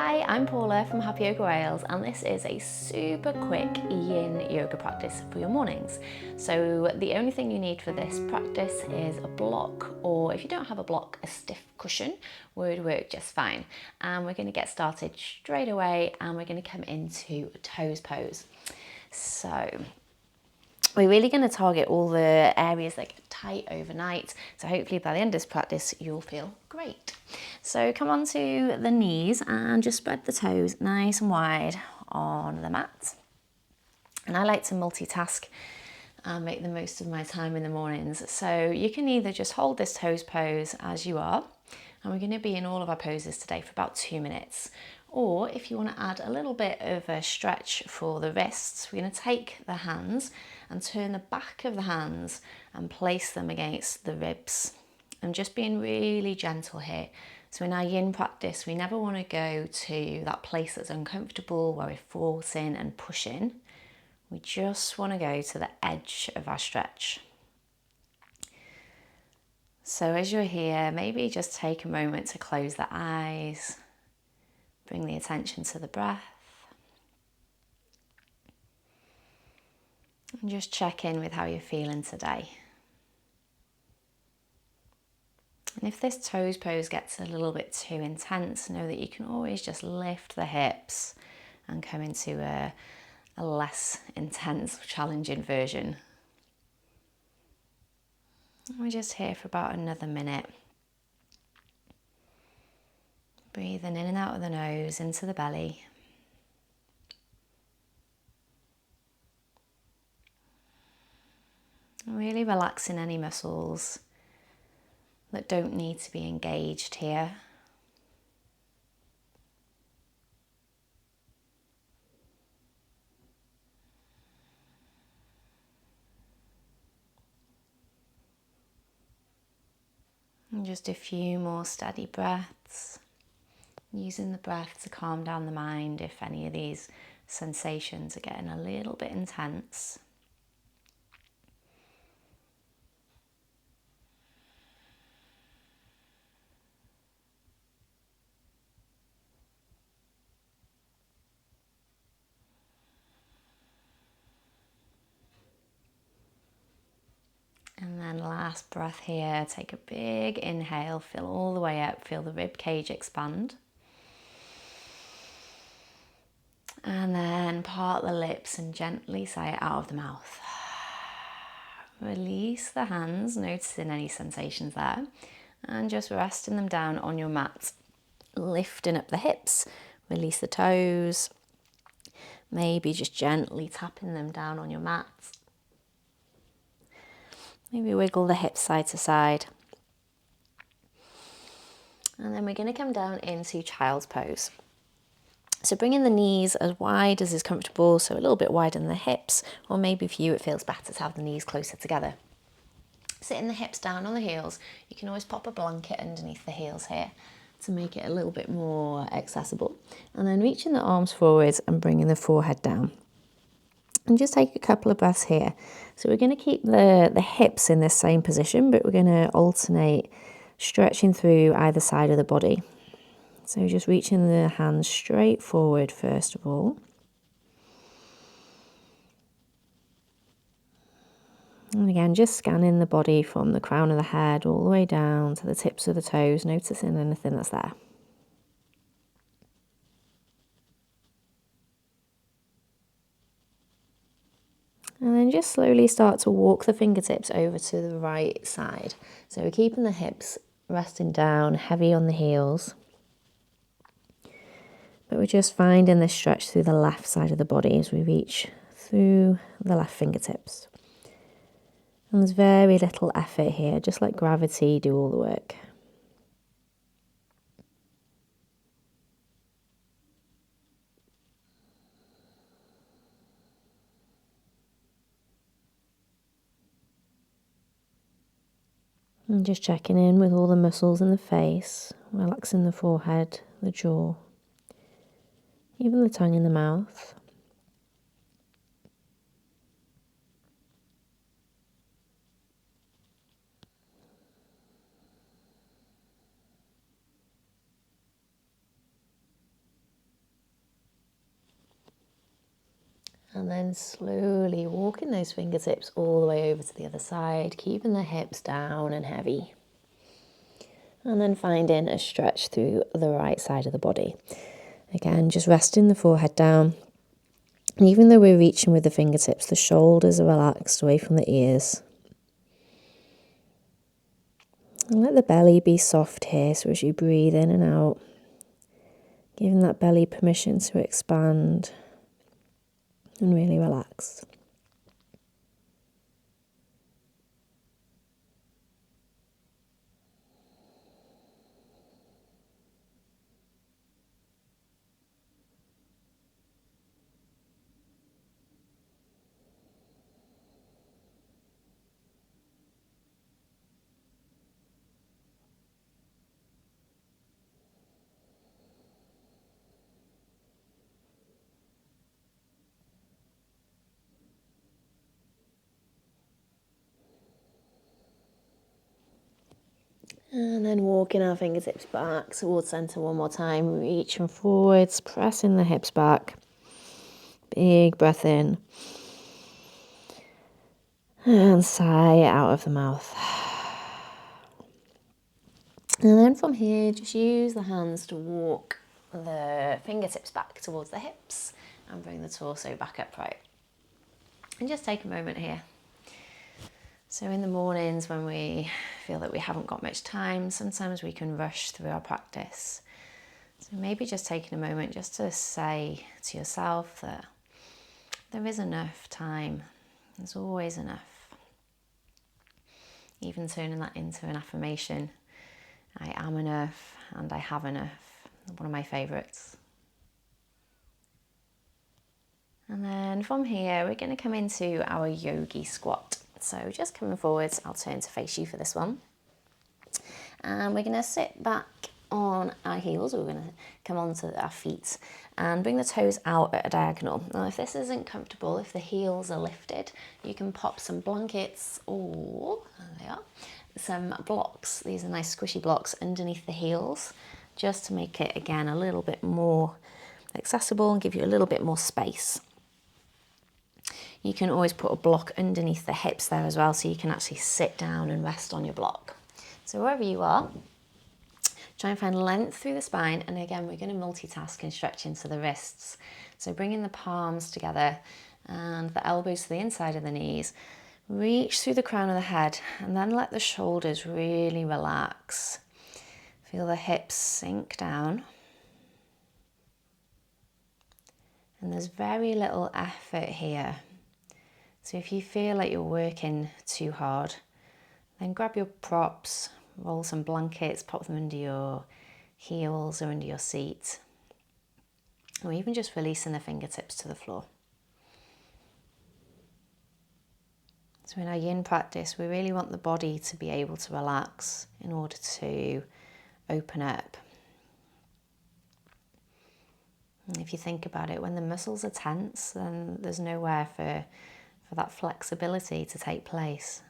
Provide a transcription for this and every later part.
Hi, I'm Paula from Happy Yoga Wales, and this is a super quick yin yoga practice for your mornings. So the only thing you need for this practice is a block, or if you don't have a block, a stiff cushion would work just fine. And we're going to get started straight away, and we're going to come into a toes pose. So we're really going to target all the areas that get tight overnight. So hopefully by the end of this practice, you'll feel great. So come onto the knees and just spread the toes nice and wide on the mat. And I like to multitask and make the most of my time in the mornings. So you can either just hold this toes pose as you are, and we're going to be in all of our poses today for about 2 minutes. Or if you want to add a little bit of a stretch for the wrists, we're going to take the hands and turn the back of the hands and place them against the ribs. And just being really gentle here. So in our yin practice, we never want to go to that place that's uncomfortable where we're forcing and pushing. We just want to go to the edge of our stretch. So as you're here, maybe just take a moment to close the eyes, bring the attention to the breath, and just check in with how you're feeling today. And if this toes pose gets a little bit too intense, know that you can always just lift the hips and come into a less intense, challenging version. We're just here for about another minute. Breathing in and out of the nose, into the belly. Really relaxing any muscles that don't need to be engaged here. And just a few more steady breaths, using the breath to calm down the mind if any of these sensations are getting a little bit intense. And then last breath here, take a big inhale, fill all the way up, feel the rib cage expand. And then part the lips and gently sigh it out of the mouth. Release the hands, noticing any sensations there, and just resting them down on your mat. Lifting up the hips, release the toes, maybe just gently tapping them down on your mat. Maybe wiggle the hips side to side. And then we're going to come down into child's pose. So bringing the knees as wide as is comfortable, so a little bit wider than the hips, or maybe for you it feels better to have the knees closer together. Sitting the hips down on the heels, you can always pop a blanket underneath the heels here to make it a little bit more accessible. And then reaching the arms forwards and bringing the forehead down. And just take a couple of breaths here. So we're going to keep the hips in this same position, but we're going to alternate stretching through either side of the body. So just reaching the hands straight forward first of all. And again, just scanning the body from the crown of the head all the way down to the tips of the toes, noticing anything that's there. And then just slowly start to walk the fingertips over to the right side. So we're keeping the hips resting down, heavy on the heels. But we're just finding this stretch through the left side of the body as we reach through the left fingertips. And there's very little effort here, just let gravity do all the work. And just checking in with all the muscles in the face, relaxing the forehead, the jaw, even the tongue in the mouth. And then slowly walking those fingertips all the way over to the other side, keeping the hips down and heavy. And then finding a stretch through the right side of the body. Again, just resting the forehead down. And even though we're reaching with the fingertips, the shoulders are relaxed away from the ears. And let the belly be soft here, so as you breathe in and out, giving that belly permission to expand and really relax. And then walking our fingertips back towards centre one more time, reaching forwards, pressing the hips back. Big breath in. And sigh out of the mouth. And then from here, just use the hands to walk the fingertips back towards the hips and bring the torso back upright. And just take a moment here. So in the mornings when we feel that we haven't got much time, sometimes we can rush through our practice. So maybe just taking a moment just to say to yourself that there is enough time. There's always enough. Even turning that into an affirmation. I am enough and I have enough. One of my favourites. And then from here, we're going to come into our Yogi Squat. So just coming forwards, I'll turn to face you for this one. And we're going to sit back on our heels. We're going to come onto our feet and bring the toes out at a diagonal. Now, if this isn't comfortable, if the heels are lifted, you can pop some blankets or, there they are, some blocks. These are nice squishy blocks underneath the heels, just to make it, again, a little bit more accessible and give you a little bit more space. You can always put a block underneath the hips there as well, so you can actually sit down and rest on your block. So wherever you are, try and find length through the spine. And again, we're going to multitask and stretch into the wrists. So bringing the palms together and the elbows to the inside of the knees. Reach through the crown of the head and then let the shoulders really relax. Feel the hips sink down. And there's very little effort here. So if you feel like you're working too hard, then grab your props, roll some blankets, pop them under your heels or under your seat, or even just releasing the fingertips to the floor. So in our yin practice, we really want the body to be able to relax in order to open up. And if you think about it, when the muscles are tense, then there's nowhere for that flexibility to take place.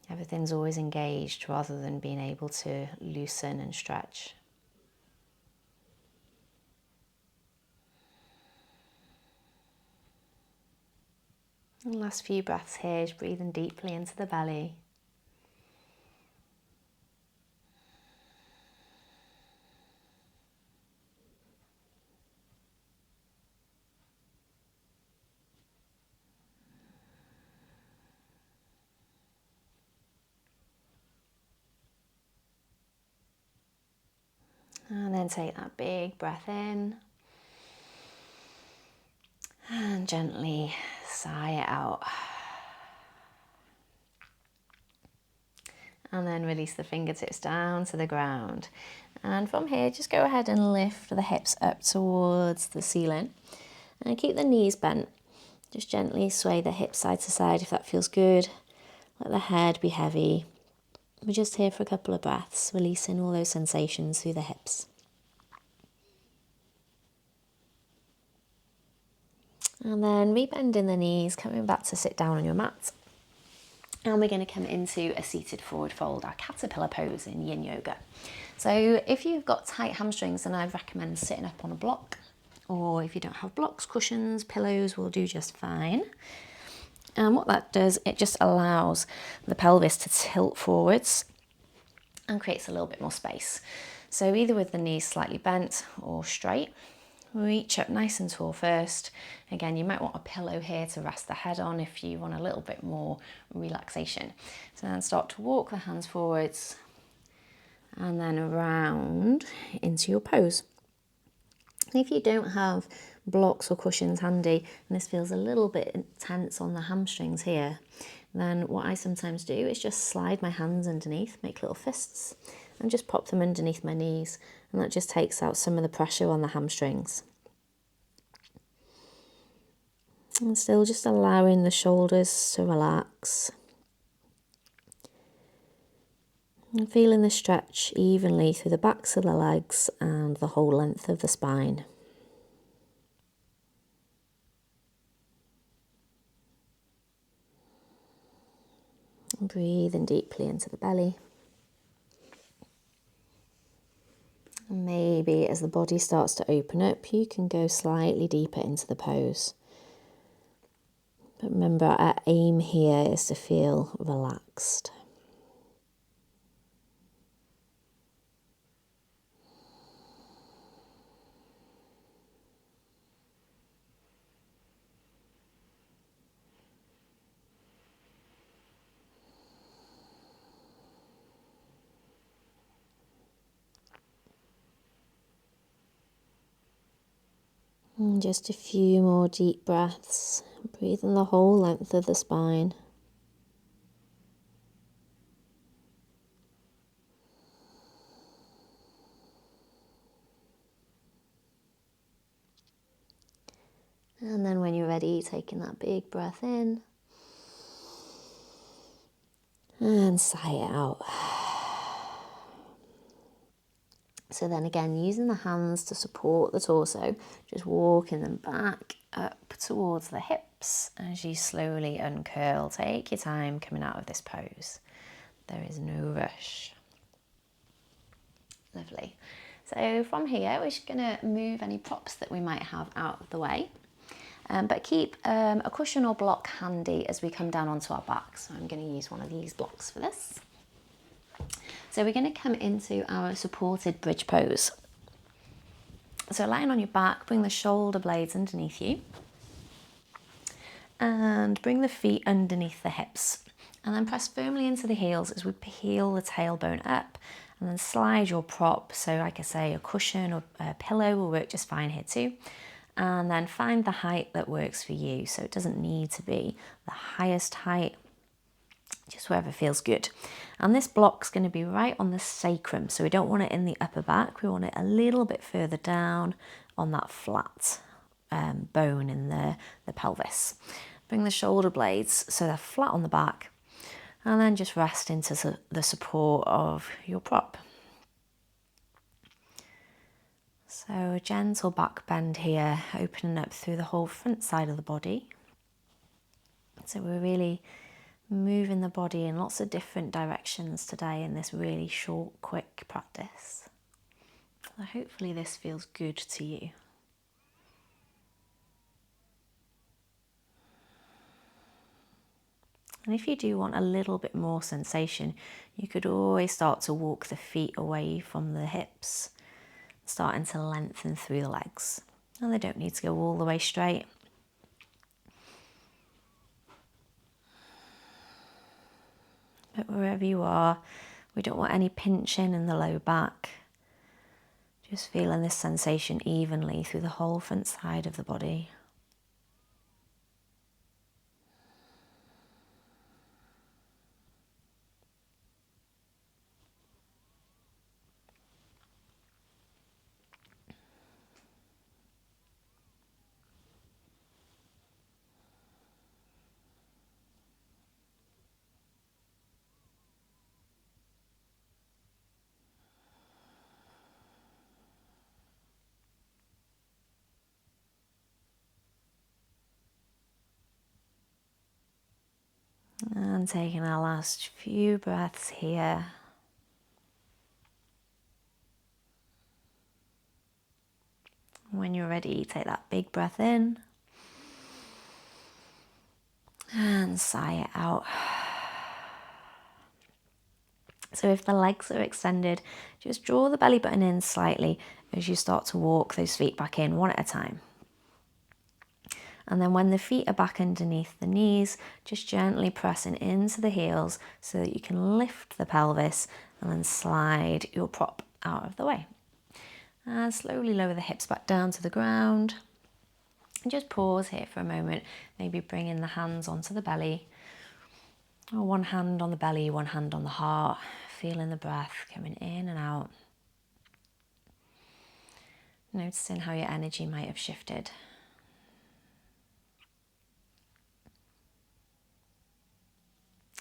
Everything's always engaged rather than being able to loosen and stretch. And last few breaths here, just breathing deeply into the belly. And then take that big breath in. And gently sigh it out. And then release the fingertips down to the ground. And from here, just go ahead and lift the hips up towards the ceiling. And keep the knees bent. Just gently sway the hips side to side if that feels good. Let the head be heavy. We're just here for a couple of breaths, releasing all those sensations through the hips. And then rebending the knees, coming back to sit down on your mat. And we're going to come into a seated forward fold, our caterpillar pose in yin yoga. So if you've got tight hamstrings, then I'd recommend sitting up on a block or if you don't have blocks, cushions, pillows will do just fine. And what that does, it just allows the pelvis to tilt forwards and creates a little bit more space. So either with the knees slightly bent or straight, reach up nice and tall first. Again, you might want a pillow here to rest the head on if you want a little bit more relaxation. So then start to walk the hands forwards and then around into your pose. If you don't have blocks or cushions handy and this feels a little bit tense on the hamstrings here, then what I sometimes do is just slide my hands underneath, make little fists, and just pop them underneath my knees, and that just takes out some of the pressure on the hamstrings. And still just allowing the shoulders to relax. And feeling the stretch evenly through the backs of the legs and the whole length of the spine. And breathing deeply into the belly. And maybe as the body starts to open up, you can go slightly deeper into the pose. But remember, our aim here is to feel relaxed. And just a few more deep breaths, breathing the whole length of the spine. And then when you're ready, taking that big breath in and sigh it out. So then again, using the hands to support the torso, just walking them back up towards the hips as you slowly uncurl. Take your time coming out of this pose. There is no rush. Lovely. So from here, we're just going to move any props that we might have out of the way. But keep a cushion or block handy as we come down onto our back. So I'm going to use one of these blocks for this. So we're going to come into our supported bridge pose. So lying on your back, bring the shoulder blades underneath you. And bring the feet underneath the hips. And then press firmly into the heels as we peel the tailbone up. And then slide your prop. So like I say, a cushion or a pillow will work just fine here too. And then find the height that works for you. So it doesn't need to be the highest height, just wherever feels good. And this block's going to be right on the sacrum, so we don't want it in the upper back, we want it a little bit further down on that flat bone in the pelvis. Bring the shoulder blades so they're flat on the back, and then just rest into the support of your prop. So a gentle back bend here, opening up through the whole front side of the body. So we're really moving the body in lots of different directions today in this really short, quick practice. So hopefully this feels good to you. And if you do want a little bit more sensation, you could always start to walk the feet away from the hips, starting to lengthen through the legs. And they don't need to go all the way straight. But wherever you are, we don't want any pinching in the low back. Just feeling this sensation evenly through the whole front side of the body. And taking our last few breaths here. When you're ready, take that big breath in and sigh it out. So if the legs are extended, just draw the belly button in slightly as you start to walk those feet back in one at a time. And then when the feet are back underneath the knees, just gently pressing into the heels so that you can lift the pelvis and then slide your prop out of the way. And slowly lower the hips back down to the ground. And just pause here for a moment, maybe bringing the hands onto the belly. Or one hand on the belly, one hand on the heart, feeling the breath coming in and out. Noticing how your energy might have shifted.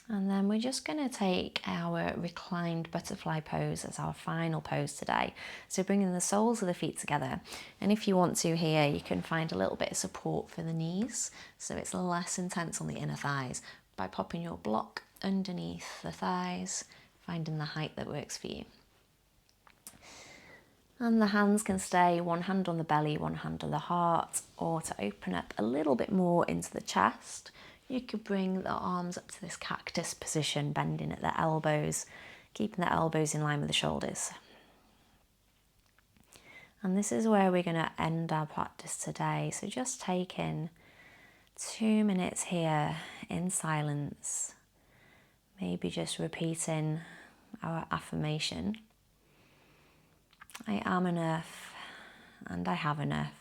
And then we're just going to take our reclined butterfly pose as our final pose today. So bringing the soles of the feet together. And if you want to here, you can find a little bit of support for the knees, so it's less intense on the inner thighs, by popping your block underneath the thighs, finding the height that works for you. And the hands can stay one hand on the belly, one hand on the heart, or to open up a little bit more into the chest, you could bring the arms up to this cactus position, bending at the elbows, keeping the elbows in line with the shoulders. And this is where we're going to end our practice today. So just taking 2 minutes here in silence, maybe just repeating our affirmation. I am enough and I have enough.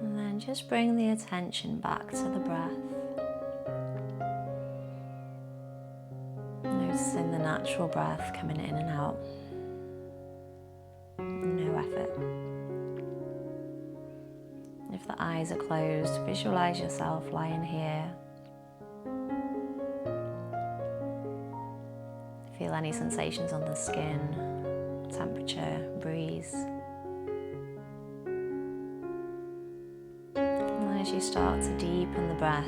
And then just bring the attention back to the breath. Noticing the natural breath coming in and out. No effort. If the eyes are closed, visualize yourself lying here. Feel any sensations on the skin, temperature, breeze. And as you start to deepen the breath,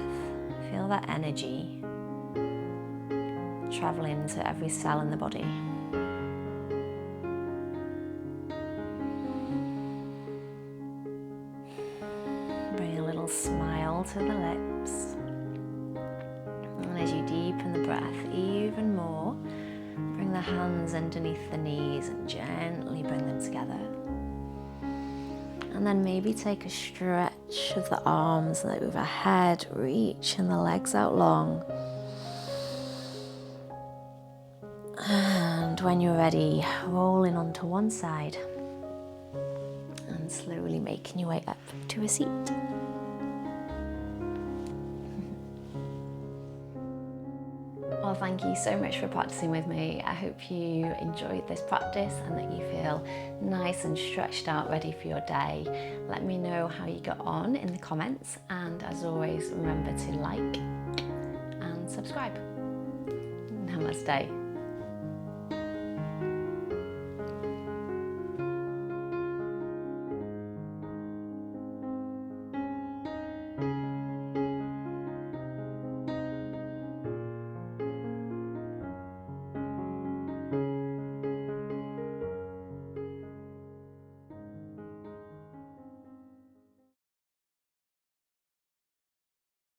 feel that energy traveling to every cell in the body. Bring a little smile to the lips. And as you deepen the breath even more, bring the hands underneath the knees and gently bring them together. And then maybe take a stretch of the arms overhead, reaching the legs out long. And when you're ready, rolling onto one side and slowly making your way up to a seat. Well, thank you so much for practicing with me. I hope you enjoyed this practice and that you feel nice and stretched out, ready for your day. Let me know how you got on in the comments, and as always, remember to like and subscribe. Namaste.